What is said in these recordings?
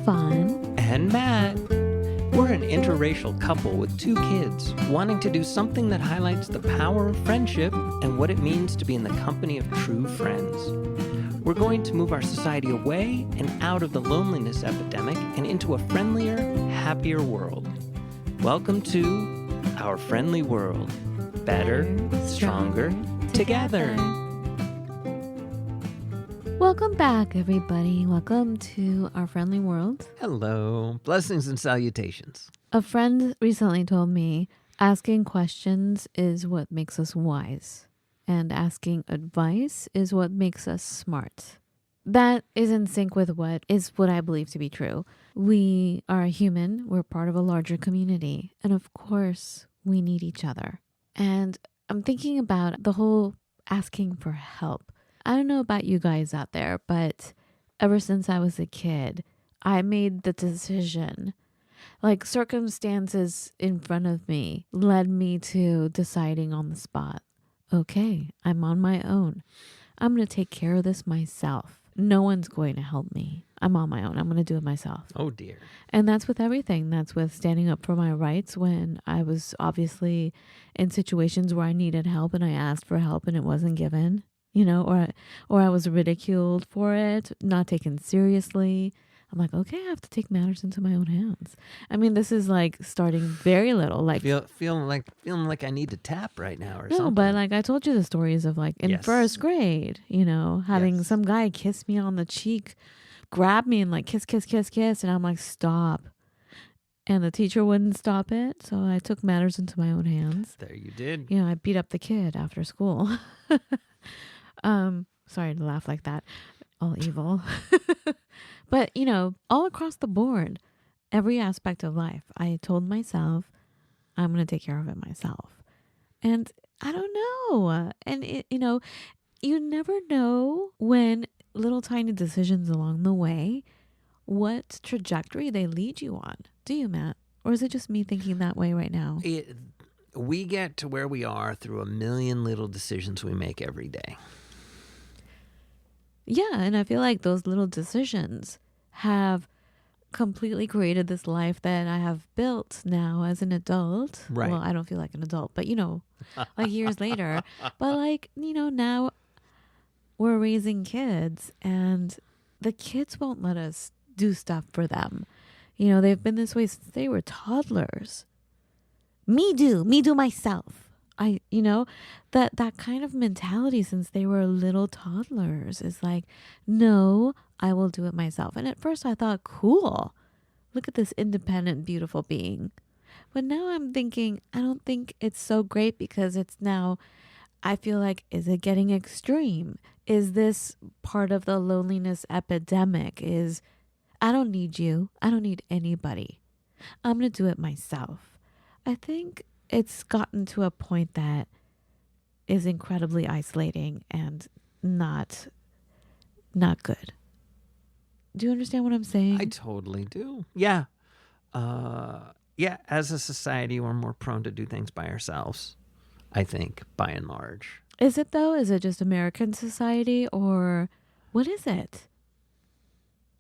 Fawn and Matt. We're an interracial couple with 2 kids wanting to do something that highlights the power of friendship and what it means to be in the company of true friends. We're going to move our society away and out of the loneliness epidemic and into a friendlier, happier world. Welcome to our friendly world. Better, stronger, together. Welcome back, everybody. Welcome to our friendly world. Hello. Blessings and salutations. A friend recently told me asking questions is what makes us wise, and asking advice is what makes us smart. That is in sync with what I believe to be true. We are human. We're part of a larger community. And of course, we need each other. And I'm thinking about the whole asking for help. I don't know about you guys out there, but ever since I was a kid, I made the decision, like circumstances in front of me led me to deciding on the spot, okay, I'm on my own. I'm going to take care of this myself. No one's going to help me. I'm on my own. I'm going to do it myself. Oh, dear. And that's with everything. That's with standing up for my rights when I was obviously in situations where I needed help and I asked for help and it wasn't given. Or I was ridiculed for it, not taken seriously. I'm like, okay, I have to take matters into my own hands. I mean, this is like starting very little, like feeling like I need to tap right now or something. No, but like I told you the stories of like in first grade, having some guy kiss me on the cheek, grab me and like kiss, and I'm like, stop. And the teacher wouldn't stop it, so I took matters into my own hands. There you did. I beat up the kid after school. Sorry to laugh like that. All evil. But, all across the board, every aspect of life, I told myself, I'm going to take care of it myself. And I don't know. And, you never know when little tiny decisions along the way, what trajectory they lead you on. Do you, Matt? Or is it just me thinking that way right now? We get to where we are through a million little decisions we make every day. Yeah, and I feel like those little decisions have completely created this life that I have built now as an adult. Right. Well, I don't feel like an adult, but like years later. But like, now we're raising kids and the kids won't let us do stuff for them. They've been this way since they were toddlers. Me do myself. That kind of mentality since they were little toddlers is like, no, I will do it myself. And at first I thought, cool, look at this independent, beautiful being. But now I'm thinking, I don't think it's so great because it's now, I feel like, is it getting extreme? Is this part of the loneliness epidemic? I don't need you. I don't need anybody. I'm going to do it myself. I think it's gotten to a point that is incredibly isolating and not good. Do you understand what I'm saying? I totally do. Yeah. As a society, we're more prone to do things by ourselves, I think, by and large. Is it though? Is it just American society or what is it?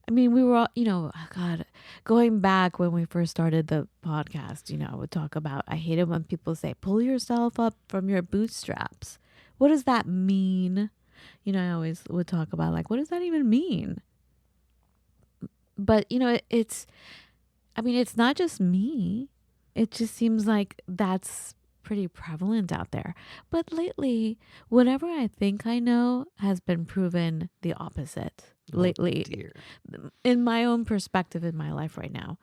I mean, we were all, going back when we first started the podcast, I would talk about, I hate it when people say, pull yourself up from your bootstraps. What does that mean? I always would talk about like, what does that even mean? But, it's not just me. It just seems like that's pretty prevalent out there. But lately, whatever I think I know has been proven the opposite. Lately, in my own perspective in my life right now.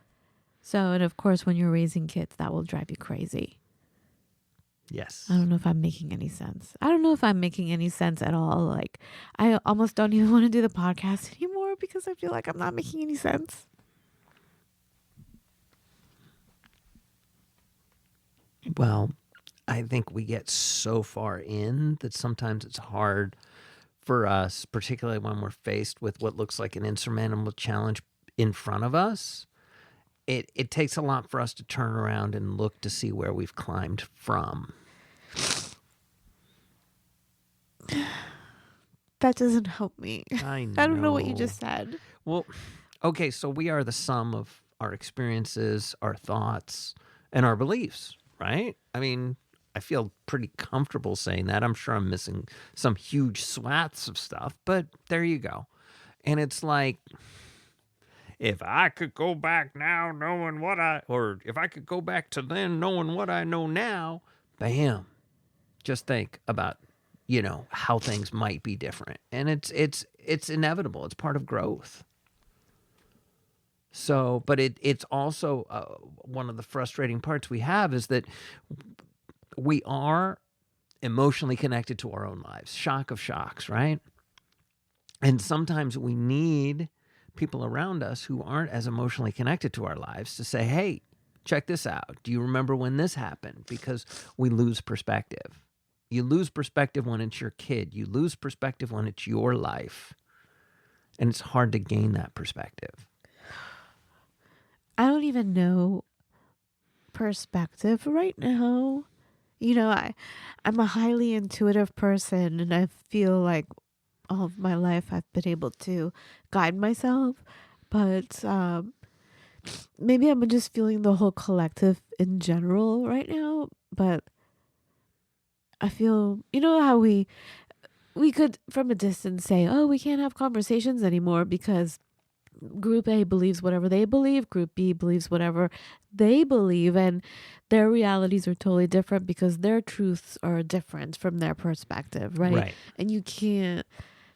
So, and of course, when you're raising kids, that will drive you crazy. Yes. I don't know if I'm making any sense. I don't know if I'm making any sense at all. Like, I almost don't even want to do the podcast anymore because I feel like I'm not making any sense. Well, I think we get so far in that sometimes it's hard for us, particularly when we're faced with what looks like an insurmountable challenge in front of us. It takes a lot for us to turn around and look to see where we've climbed from. That doesn't help me. I know. I don't know what you just said. Well, Okay, so we are the sum of our experiences, our thoughts, and our beliefs, right? I mean, I feel pretty comfortable saying that. I'm sure I'm missing some huge swaths of stuff, but there you go. And it's like, if I could go back now knowing or if I could go back to then knowing what I know now, bam. Just think about, how things might be different. And it's inevitable. It's part of growth. So, but it's also one of the frustrating parts we have is that we are emotionally connected to our own lives. Shock of shocks, right? And sometimes we need people around us who aren't as emotionally connected to our lives to say, hey, check this out. Do you remember when this happened? Because we lose perspective. You lose perspective when it's your kid. You lose perspective when it's your life. And it's hard to gain that perspective. I don't even know perspective right now. I'm a highly intuitive person, and I feel like all of my life I've been able to guide myself. But maybe I'm just feeling the whole collective in general right now. But I feel, how we could from a distance say, oh, we can't have conversations anymore because Group A believes whatever they believe, Group B believes whatever they believe, and their realities are totally different because their truths are different from their perspective, right? Right. And you can't,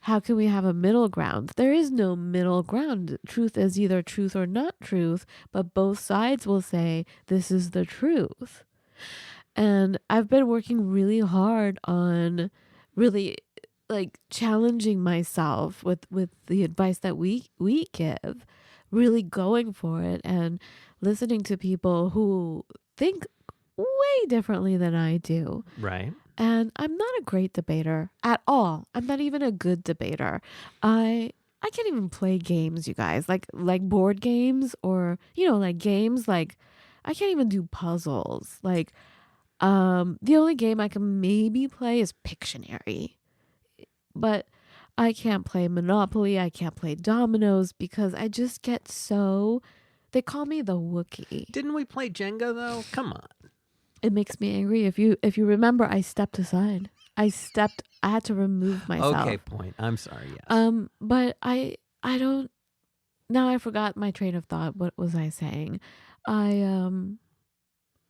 how can we have a middle ground? There is no middle ground. Truth is either truth or not truth, but both sides will say this is the truth. And I've been working really hard on really like challenging myself with the advice that we give, really going for it and listening to people who think way differently than I do. Right. And I'm not a great debater at all. I'm not even a good debater. I can't even play games, you guys, like board games or, like games, like I can't even do puzzles. Like, the only game I can maybe play is Pictionary, but I can't play Monopoly. I can't play Dominoes because I just get so, they call me the Wookiee. Didn't we play Jenga though? Come on. It makes me angry. If you remember, I stepped aside. I had to remove myself. Okay, point. I'm sorry. Yes. But I don't, now I forgot my train of thought. What was I saying? I'm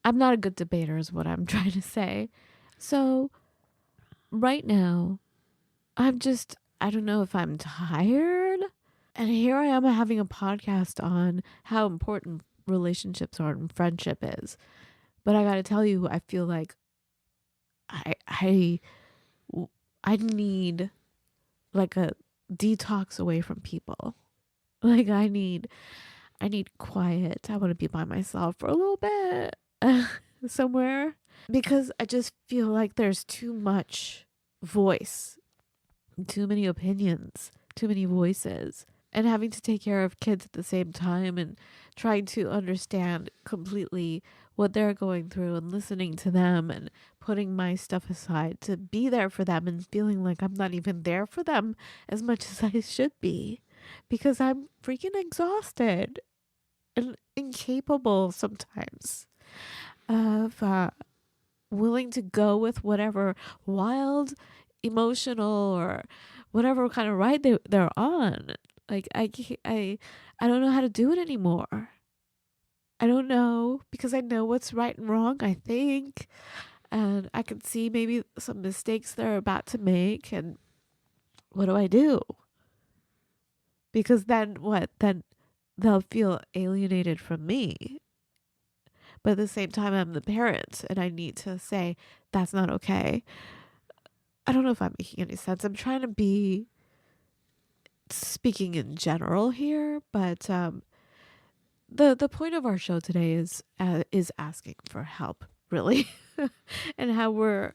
not a good debater is what I'm trying to say. So right now, I don't know if I'm tired. And here I am having a podcast on how important relationships are and friendship is. But I got to tell you, I feel like I need like a detox away from people. Like I need quiet. I want to be by myself for a little bit somewhere because I just feel like there's too much voice, too many opinions, too many voices, and having to take care of kids at the same time and trying to understand completely what they're going through and listening to them and putting my stuff aside to be there for them and feeling like I'm not even there for them as much as I should be because I'm freaking exhausted and incapable sometimes of willing to go with whatever wild, emotional, or whatever kind of ride they're on. Like I don't know how to do it anymore. I don't know because I know what's right and wrong, I think. And I can see maybe some mistakes they're about to make. And what do I do? Because then what? Then they'll feel alienated from me. But at the same time, I'm the parent and I need to say, that's not okay. I don't know if I'm making any sense. I'm trying to be speaking in general here, but the point of our show today is asking for help, really, and how we're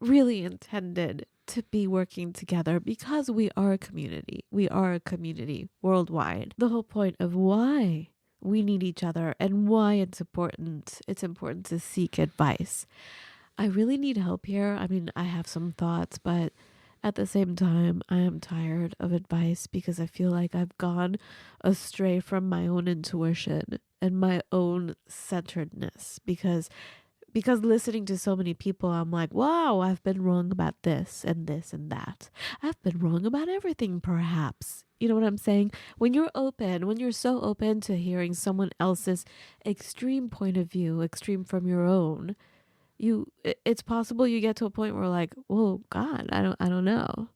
really intended to be working together because we are a community. We are a community worldwide. The whole point of why we need each other and why it's important to seek advice. I really need help here. I mean, I have some thoughts, but At the same time, I am tired of advice because I feel like I've gone astray from my own intuition and my own centeredness because listening to so many people, I'm like, wow, I've been wrong about this and this and that. I've been wrong about everything, perhaps. You know what I'm saying? When you're so open to hearing someone else's extreme point of view, extreme from your own, it's possible you get to a point where like, whoa, God, I don't know.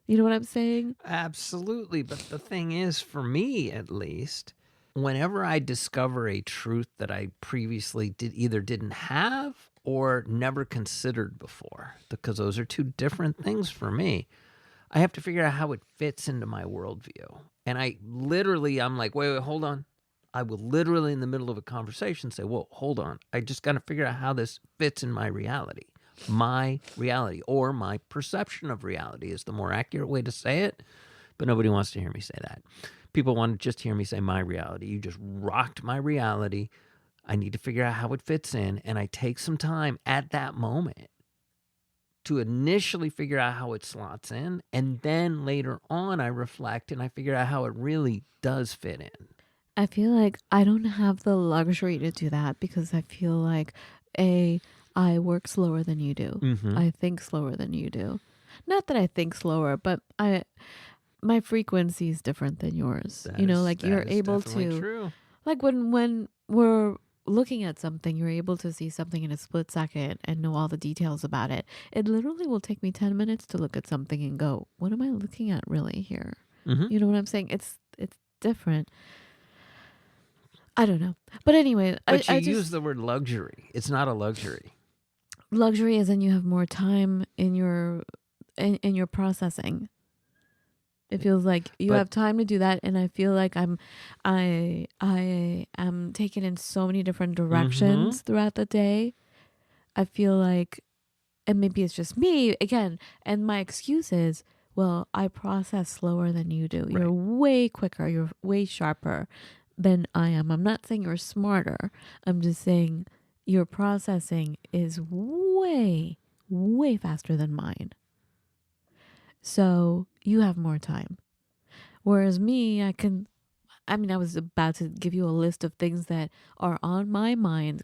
You know what I'm saying? Absolutely. But the thing is, for me at least, whenever I discover a truth that I previously either didn't have or never considered before, because those are two different things for me, I have to figure out how it fits into my worldview. And I'm like, wait, hold on. I will literally in the middle of a conversation say, whoa, hold on. I just got to figure out how this fits in my reality. My reality, or my perception of reality, is the more accurate way to say it. But nobody wants to hear me say that. People want to just hear me say my reality. You just rocked my reality. I need to figure out how it fits in. And I take some time at that moment to initially figure out how it slots in. And then later on, I reflect and I figure out how it really does fit in. I feel like I don't have the luxury to do that because I feel like I work slower than you do. Mm-hmm. I think slower than you do. Not that I think slower, but my frequency is different than yours. Like you're able to true. like when we're looking at something, you're able to see something in a split second and know all the details about it. It literally will take me 10 minutes to look at something and go, what am I looking at really here? Mm-hmm. You know what I'm saying? It's different. I don't know. But anyway, But you use the word luxury. It's not a luxury. Luxury is when you have more time in your processing. It feels like you have time to do that, and I feel like I am taken in so many different directions throughout the day. I feel like, and maybe it's just me again, and my excuse is, well, I process slower than you do. You're way quicker. You're way sharper than I am. I'm not saying you're smarter. I'm just saying your processing is way, way faster than mine. So you have more time. Whereas me, I was about to give you a list of things that are on my mind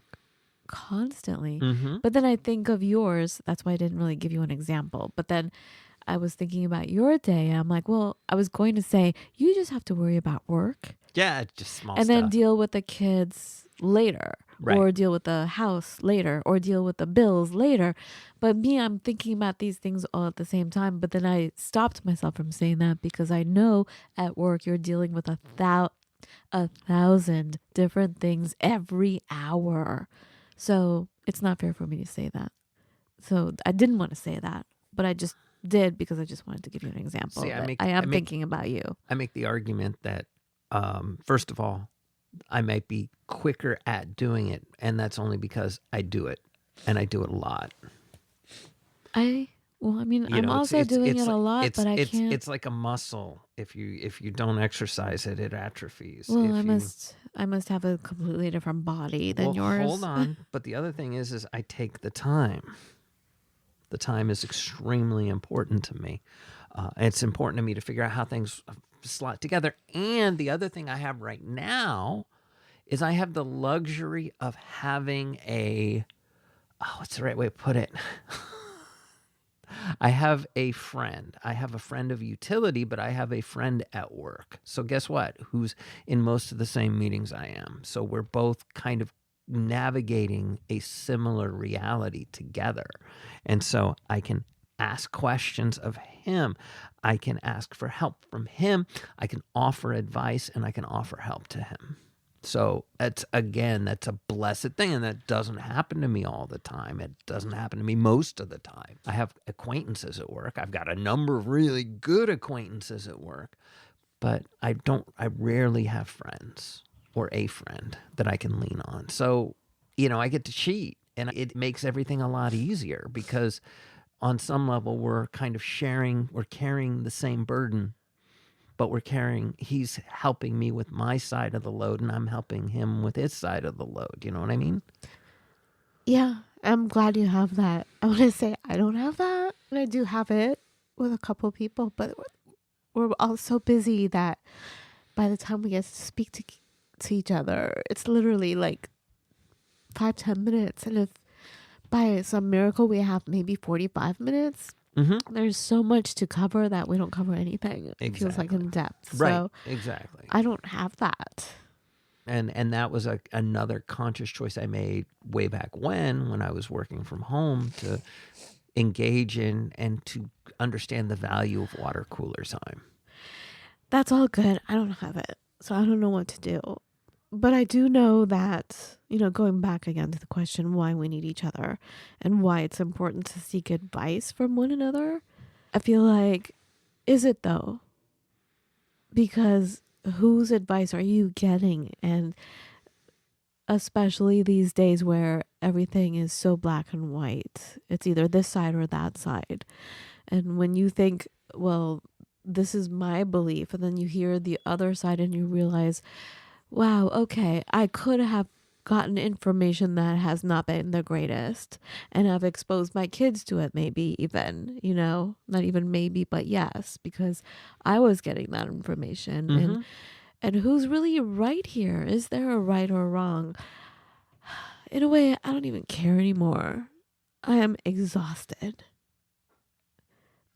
constantly. Mm-hmm. But then I think of yours. That's why I didn't really give you an example. But then I was thinking about your day. I'm like, well, I was going to say, you just have to worry about work. Yeah, just small and stuff. then deal with the kids later. Right. Or deal with the house later, or deal with the bills later. But me, I'm thinking about these things all at the same time. But then I stopped myself from saying that because I know at work you're dealing with 1,000 different things every hour. So it's not fair for me to say that. So I didn't want to say that, but I just did because I just wanted to give you an example. See, I am thinking about you. I make the argument that, first of all, I might be quicker at doing it, and that's only because I do it, and I do it a lot. I'm also doing it a lot, but I can't. It's like a muscle. If you don't exercise it, it atrophies. Well, I must have a completely different body than yours. Hold on. But the other thing is I take the time. The time is extremely important to me. It's important to me to figure out how things slot together. And the other thing I have right now is I have the luxury of having what's the right way to put it? I have a friend. I have a friend of utility, but I have a friend at work. So guess what? Who's in most of the same meetings I am. So we're both kind of navigating a similar reality together. And so I can ask questions of him. I can ask for help from him. I can offer advice, and I can offer help to him. So that's a blessed thing, and that doesn't happen to me all the time. It doesn't happen to me most of the time. I have acquaintances at work. I've got a number of really good acquaintances at work, but I rarely have friends or a friend that I can lean on. So, I get to cheat, and it makes everything a lot easier because on some level we're kind of we're carrying the same burden. But he's helping me with my side of the load, and I'm helping him with his side of the load. You know what I mean? Yeah, I'm glad you have that. I want to say I don't have that, but I do have it. with a couple people, but we're all so busy that by the time we get to speak to each other, it's literally like 5-10 minutes. And if by some miracle we have maybe 45 minutes, there's so much to cover that we don't cover anything. It feels like in depth. Right. So Exactly. I don't have that. And that was another conscious choice I made way back when I was working from home, to engage in and to understand the value of water cooler time. That's all good. I don't have it, so I don't know what to do. But I do know that, going back again to the question why we need each other and why it's important to seek advice from one another, I feel like, is it though? Because whose advice are you getting? And especially these days where everything is so black and white, it's either this side or that side. And when you think, well, this is my belief, and then you hear the other side and you realize, wow, okay, I could have gotten information that has not been the greatest, and I've exposed my kids to it, maybe even, not even maybe, but yes, because I was getting that information. And who's really right here? Is there a right or wrong? In a way, I don't even care anymore. I am exhausted.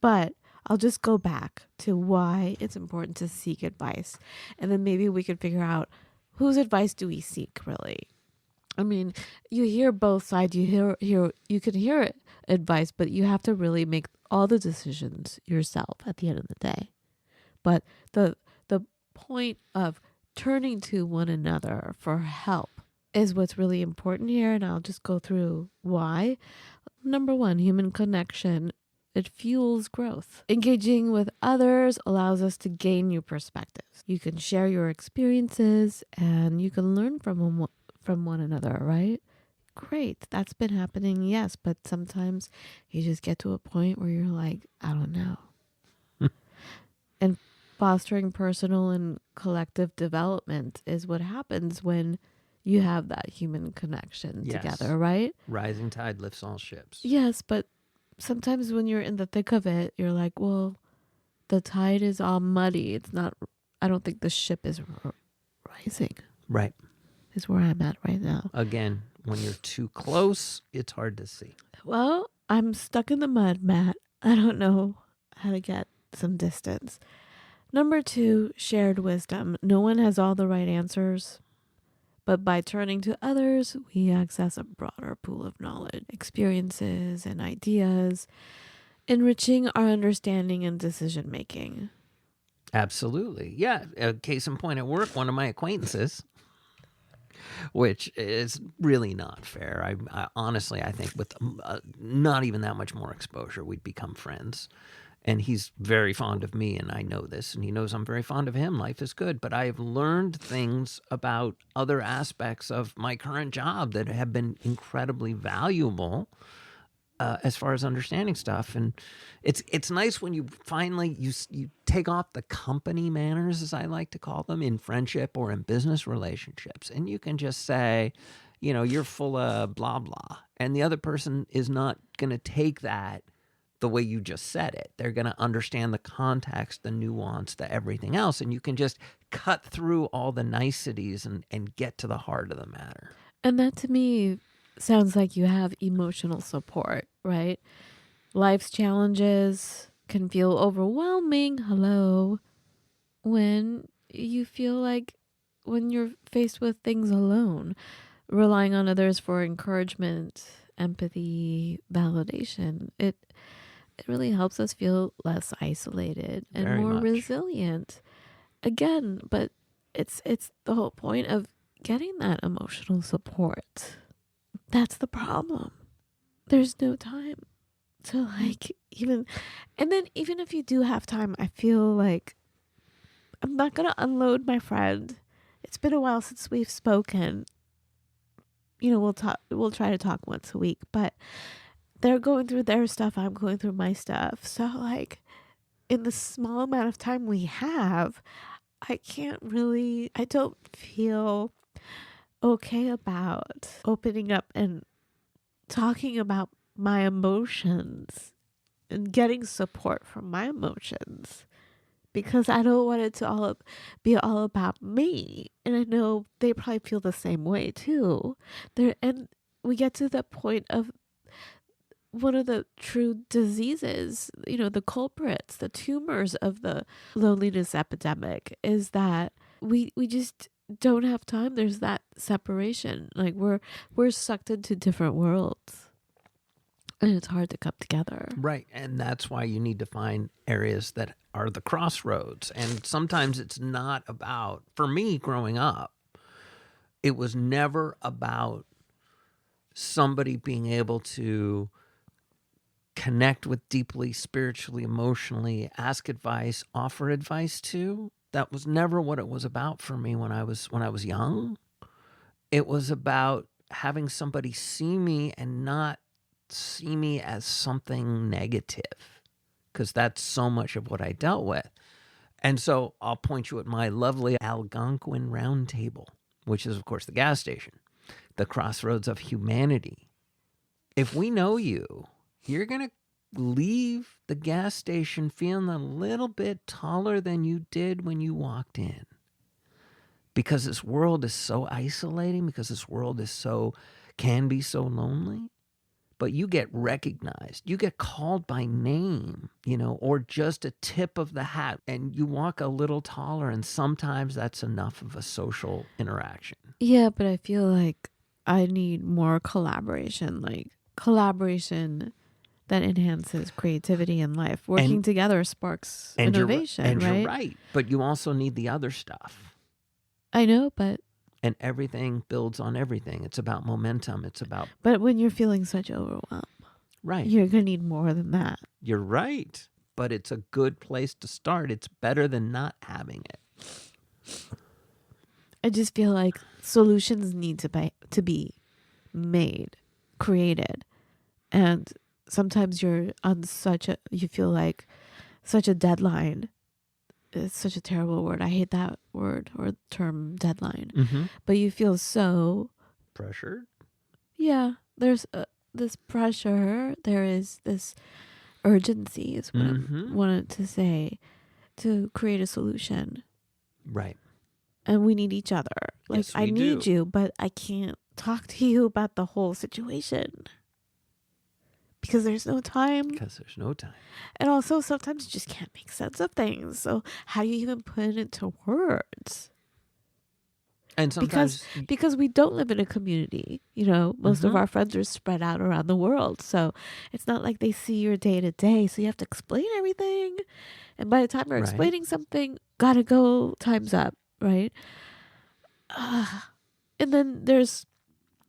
But I'll just go back to why it's important to seek advice. And then maybe we could figure out, whose advice do we seek, really? I mean, you hear both sides. You can hear advice, but you have to really make all the decisions yourself at the end of the day. But the point of turning to one another for help is what's really important here. And I'll just go through why. Number one, human connection. It fuels growth. Engaging with others allows us to gain new perspectives. You can share your experiences and you can learn from one another, right? Great. That's been happening, yes. But sometimes you just get to a point where you're like, I don't know. And fostering personal and collective development is what happens when you have that human connection together, right? Rising tide lifts all ships. Yes, but sometimes when you're in the thick of it, you're like, well, the tide is all muddy. It's not, I don't think the ship is rising. Right. Is where I'm at right now. Again, when you're too close, it's hard to see. Well, I'm stuck in the mud, Matt. I don't know how to get some distance. Number two, shared wisdom. No one has all the right answers, but by turning to others, we access a broader pool of knowledge, experiences, and ideas, enriching our understanding and decision making. Absolutely. Yeah. Case in point, at work, one of my acquaintances, which is really not fair. I honestly, I think with not even that much more exposure, we'd become friends. And he's very fond of me, and I know this, and he knows I'm very fond of him. Life is good. But I have learned things about other aspects of my current job that have been incredibly valuable as far as understanding stuff. And it's nice when you finally, you take off the company manners, as I like to call them, in friendship or in business relationships. And you can just say, you're full of blah, blah. And the other person is not going to take that the way you just said it. They're going to understand the context, the nuance, the everything else. And you can just cut through all the niceties and get to the heart of the matter. And that to me sounds like you have emotional support, right? Life's challenges can feel overwhelming. Hello. When you feel like when you're faced with things alone, relying on others for encouragement, empathy, validation, it really helps us feel less isolated and Very more much. resilient. Again, but it's the whole point of getting that emotional support. That's the problem. There's no time to even if you do have time, I feel like I'm not going to unload my friend. It's been a while since we've spoken. We'll try to talk once a week, but they're going through their stuff. I'm going through my stuff. So in the small amount of time we have, I don't feel okay about opening up and talking about my emotions and getting support from my emotions, because I don't want it to be all about me. And I know they probably feel the same way too. And we get to the point of one of the true diseases, the culprits, the tumors of the loneliness epidemic is that we just don't have time. There's that separation. Like we're sucked into different worlds. And it's hard to come together. Right. And that's why you need to find areas that are the crossroads. And sometimes it's not about, for me growing up, it was never about somebody being able to connect with deeply, spiritually, emotionally, ask advice, offer advice to. That was never what it was about for me when I was young. It was about having somebody see me and not see me as something negative, because that's so much of what I dealt with. And so I'll point you at my lovely Algonquin Round Table, which is, of course, the gas station, the crossroads of humanity. If we know you, you're going to leave the gas station feeling a little bit taller than you did when you walked in. Because this world is so isolating, because this world can be so lonely. But you get recognized, you get called by name, or just a tip of the hat, and you walk a little taller, and sometimes that's enough of a social interaction. Yeah, but I feel like I need more collaboration, that enhances creativity in life. Working together sparks innovation, right? You're right, but you also need the other stuff. I know, but... And everything builds on everything. It's about momentum. It's about... But when you're feeling such overwhelm, right, you're going to need more than that. You're right. But it's a good place to start. It's better than not having it. I just feel like solutions need to be made, created. And sometimes you're on you feel like such a deadline. It's such a terrible word. I hate that word or term, deadline. Mm-hmm. But you feel so pressured. Yeah, there's this pressure. There is this urgency, is what I wanted to say, to create a solution. Right. And we need each other. Like, yes, I need you, but I can't talk to you about the whole situation. Because there's no time. And also, sometimes you just can't make sense of things. So how do you even put it into words? And sometimes... Because we don't live in a community. Most of our friends are spread out around the world. So it's not like they see your day to day. So you have to explain everything. And by the time you're explaining something, gotta go, time's up, right? And then there's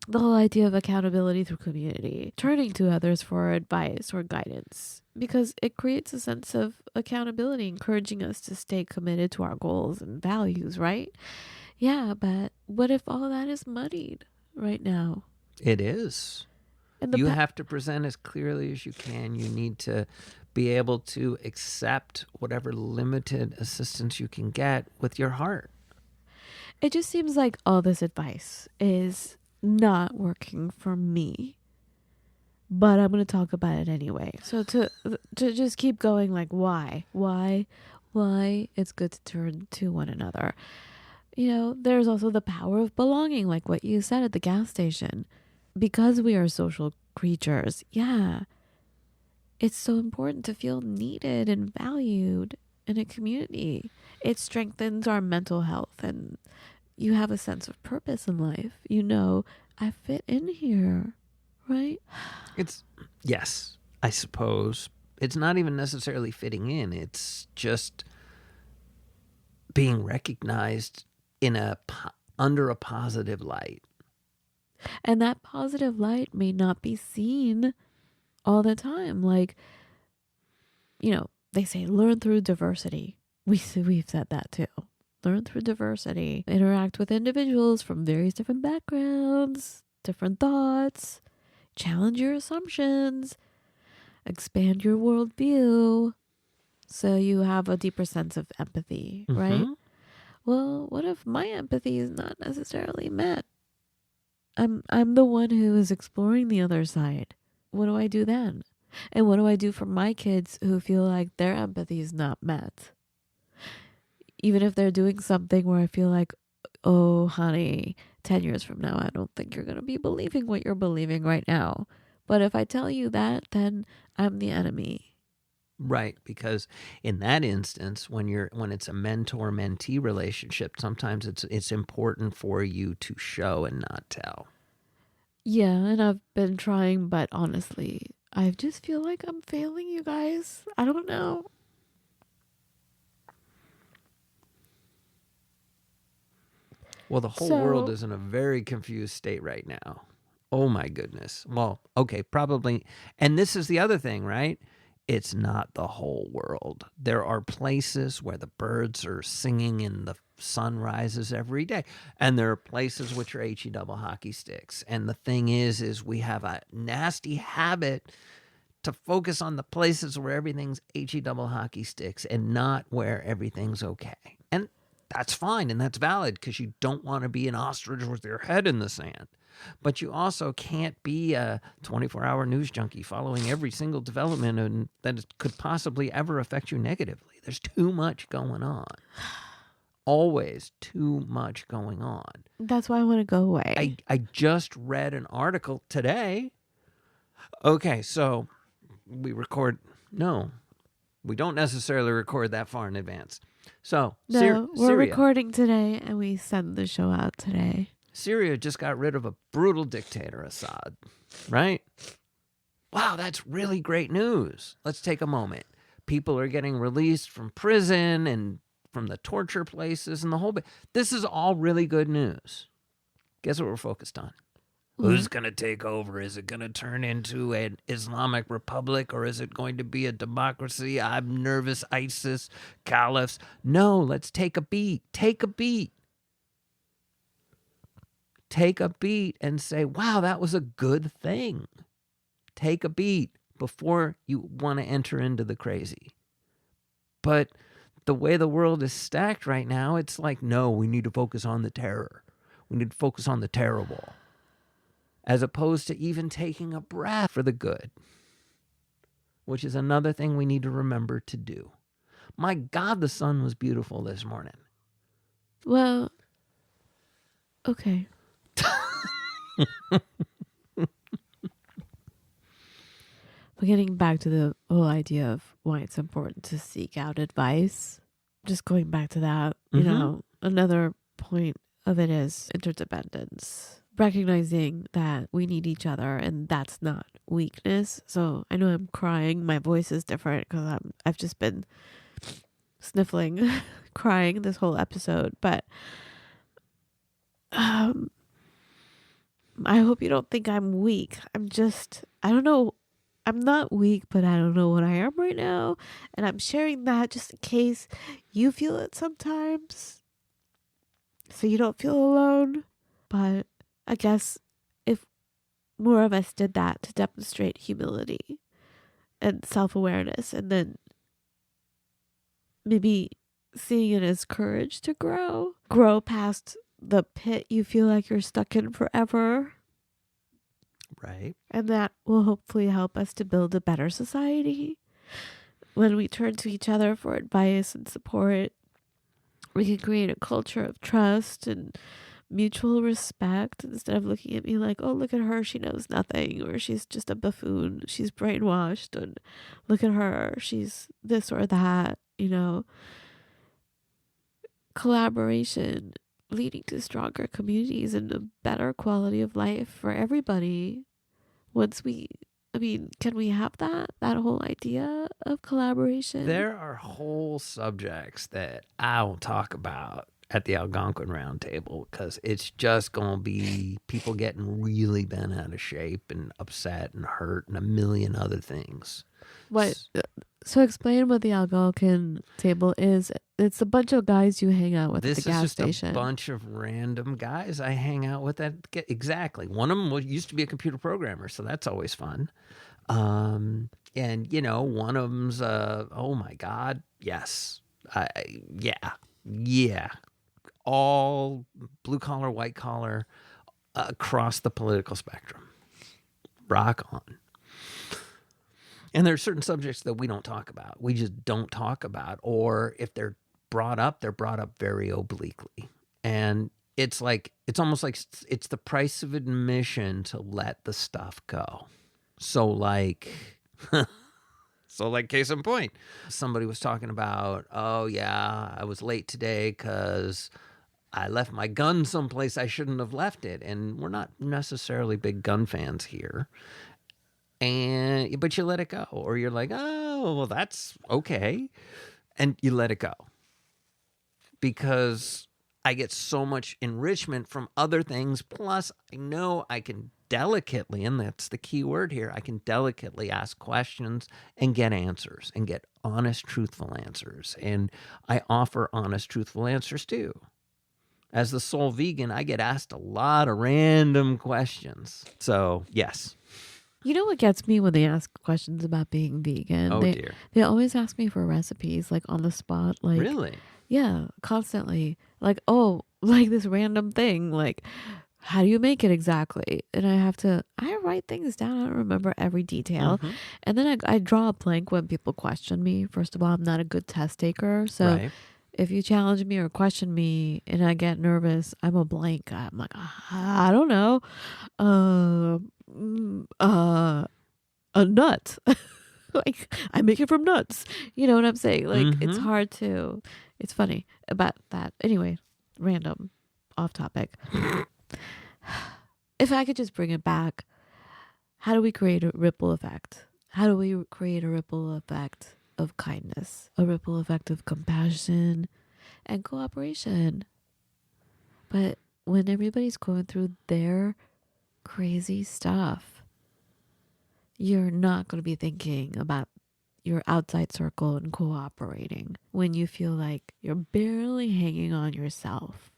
the whole idea of accountability through community, turning to others for advice or guidance, because it creates a sense of accountability, encouraging us to stay committed to our goals and values, right? Yeah, but what if all that is muddied right now? It is. And you have to present as clearly as you can. You need to be able to accept whatever limited assistance you can get with your heart. It just seems like all this advice is not working for me, but I'm going to talk about it anyway. So to just keep going, like, why it's good to turn to one another. There's also the power of belonging, like what you said at the gas station. Because we are social creatures, it's so important to feel needed and valued in a community. It strengthens our mental health, and you have a sense of purpose in life. I fit in here, right? Yes, I suppose. It's not even necessarily fitting in. It's just being recognized under a positive light. And that positive light may not be seen all the time. Like, they say learn through diversity. We've said that too. Learn through diversity. Interact with individuals from various different backgrounds, different thoughts. Challenge your assumptions. Expand your worldview so you have a deeper sense of empathy, right? Well, what if my empathy is not necessarily met? I'm the one who is exploring the other side. What do I do then? And what do I do for my kids who feel like their empathy is not met? Even if they're doing something where I feel like, oh, honey, 10 years from now, I don't think you're going to be believing what you're believing right now. But if I tell you that, then I'm the enemy. Right, because in that instance, when it's a mentor-mentee relationship, sometimes it's important for you to show and not tell. Yeah, and I've been trying, but honestly, I just feel like I'm failing you guys. I don't know. Well, the whole world is in a very confused state right now. Oh my goodness. Well, okay, probably. And this is the other thing, right? It's not the whole world. There are places where the birds are singing and the sun rises every day. And there are places which are HE double hockey sticks. And the thing is we have a nasty habit to focus on the places where everything's HE double hockey sticks and not where everything's okay. And that's fine and that's valid because you don't want to be an ostrich with your head in the sand. But you also can't be a 24-hour news junkie following every single development and that could possibly ever affect you negatively. There's too much going on. Always too much going on. That's why I want to go away. I just read an article today. Okay, so we don't necessarily record that far in advance. So, we're Syria. recording today and we send the show out today. Syria just got rid of a brutal dictator, Assad, right? Wow, that's really great news. Let's take a moment. People are getting released from prison and from the torture places and the whole bit. This is all really good news. Guess what we're focused on? Who's going to take over? Is it going to turn into an Islamic republic or is it going to be a democracy? I'm nervous, ISIS, caliphs. No, let's take a beat. Take a beat. Take a beat and say, wow, that was a good thing. Take a beat before you want to enter into the crazy. But the way the world is stacked right now, it's like, no, we need to focus on the terror. We need to focus on the terrible. As opposed to even taking a breath for the good, which is another thing we need to remember to do. My God, the sun was beautiful this morning. Well, okay. But getting back to the whole idea of why it's important to seek out advice, just going back to that, you know, another point of it is interdependence. Recognizing that we need each other and that's not weakness. So I know I'm crying. My voice is different because I've just been sniffling, crying this whole episode. But I hope you don't think I'm weak. I don't know. I'm not weak, but I don't know what I am right now. And I'm sharing that just in case you feel it sometimes. So you don't feel alone. But I guess if more of us did that to demonstrate humility and self-awareness and then maybe seeing it as courage to grow past the pit you feel like you're stuck in forever. Right. And that will hopefully help us to build a better society. When we turn to each other for advice and support, we can create a culture of trust and mutual respect instead of looking at me like, oh, look at her, she knows nothing, or she's just a buffoon, she's brainwashed, and look at her, she's this or that, you know. Collaboration leading to stronger communities and a better quality of life for everybody. Can we have that whole idea of collaboration? There are whole subjects that I will talk about at the Algonquin Roundtable because it's just going to be people getting really bent out of shape and upset and hurt and a million other things. What? So explain what the Algonquin table is. It's a bunch of guys you hang out with at the gas station. This is just a bunch of random guys I hang out with. Exactly. One of them used to be a computer programmer, so that's always fun. And, you know, one of them's, oh my God, yes. Yeah. All blue collar, white collar, across the political spectrum. Rock on. And there are certain subjects that we don't talk about. We just don't talk about. Or if they're brought up, they're brought up very obliquely. And it's almost like it's the price of admission to let the stuff go. So case in point, somebody was talking about, oh yeah, I was late today because I left my gun someplace I shouldn't have left it. And we're not necessarily big gun fans here. But you let it go, or you're like, oh, well, that's okay. And you let it go. Because I get so much enrichment from other things. Plus, I know I can delicately, and that's the key word here, I can delicately ask questions and get answers and get honest, truthful answers. And I offer honest, truthful answers too. As the sole vegan, I get asked a lot of random questions. So, yes. You know what gets me when they ask questions about being vegan? Oh, dear. They always ask me for recipes, like on the spot. Like, really? Yeah, constantly. Like, oh, like this random thing. Like, how do you make it exactly? And I write things down. I don't remember every detail. Mm-hmm. And then I draw a blank when people question me. First of all, I'm not a good test taker. So Right. if you challenge me or question me and I get nervous, I'm a blank. I'm like, I don't know. A nut. Like, I make it from nuts. You know what I'm saying? Like, it's hard to, it's funny about that. Anyway, random, off topic. If I could just bring it back, how do we create a ripple effect? How do we create a ripple effect of kindness, a ripple effect of compassion and cooperation? But when everybody's going through their crazy stuff, you're not going to be thinking about your outside circle and cooperating when you feel like you're barely hanging on yourself.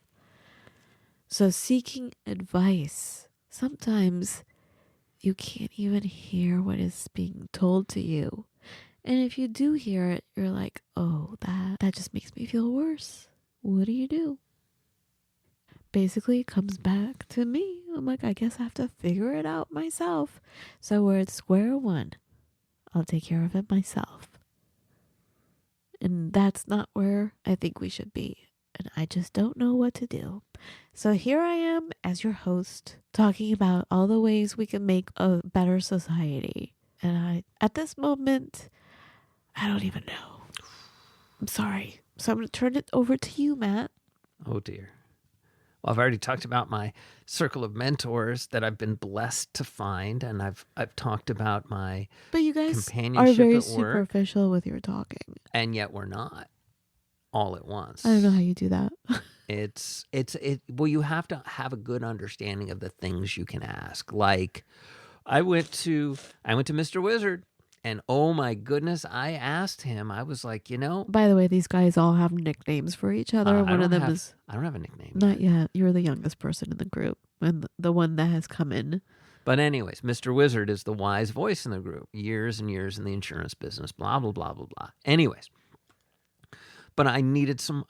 So seeking advice, sometimes you can't even hear what is being told to you. And if you do hear it, you're like, oh, that just makes me feel worse. What do you do? Basically, it comes back to me. I'm like, I guess I have to figure it out myself. So we're at square one. I'll take care of it myself. And that's not where I think we should be. And I just don't know what to do. So here I am as your host, talking about all the ways we can make a better society. And at this moment, I don't even know. I'm sorry. So I'm going to turn it over to you, Matt. Oh, dear. Well, I've already talked about my circle of mentors that I've been blessed to find, and I've talked about my But you guys companionship are very at work, superficial with your talking. and yet we're not all at once. I don't know how you do that. Well, you have to have a good understanding of the things you can ask. Like, I went to Mr. Wizard, and oh my goodness, I asked him. I was like, By the way, these guys all have nicknames for each other. I don't have a nickname. Not yet. You're the youngest person in the group and the one that has come in. But anyways, Mr. Wizard is the wise voice in the group. Years and years in the insurance business, blah, blah, blah, blah, blah. Anyways, but I needed some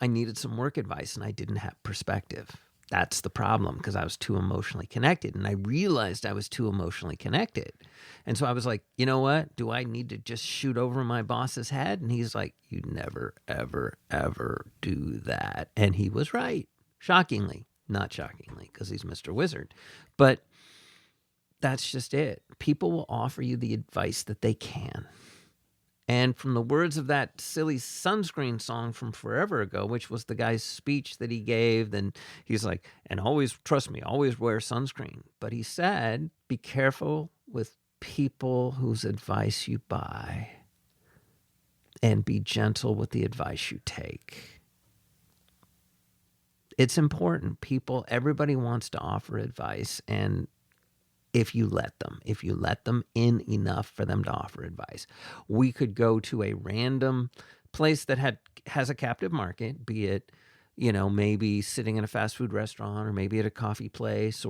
work advice, and I didn't have perspective. That's the problem, because I was too emotionally connected, and I realized I was too emotionally connected. And so I was like, you know what? Do I need to just shoot over my boss's head? And he's like, you never, ever, ever do that. And he was right. Shockingly. Not shockingly, because he's Mr. Wizard. But that's just it. People will offer you the advice that they can. And from the words of that silly sunscreen song from forever ago, which was the guy's speech that he gave, then he's like, and always, trust me, always wear sunscreen. But he said, be careful with people whose advice you buy, and be gentle with the advice you take. It's important. Everybody wants to offer advice, and if you let them in enough for them to offer advice. We could go to a random place that has a captive market, be it, maybe sitting in a fast food restaurant, or maybe at a coffee place,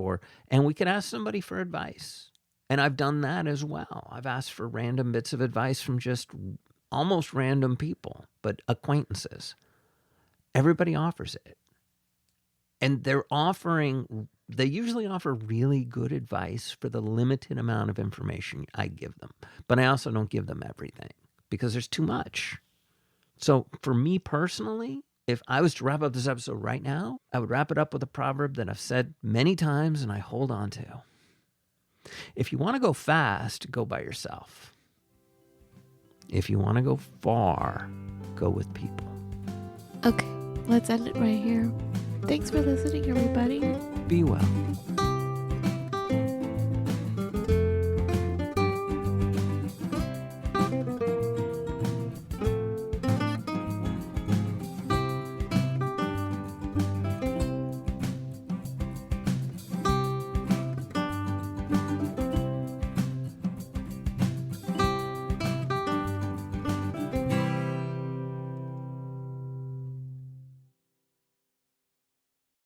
and we could ask somebody for advice. And I've done that as well. I've asked for random bits of advice from just almost random people, but acquaintances. Everybody offers it. And they're offering They usually offer really good advice for the limited amount of information I give them. But I also don't give them everything because there's too much. So for me personally, if I was to wrap up this episode right now, I would wrap it up with a proverb that I've said many times and I hold on to. If you want to go fast, go by yourself. If you want to go far, go with people. Okay, let's end it right here. Thanks for listening, everybody. Be well.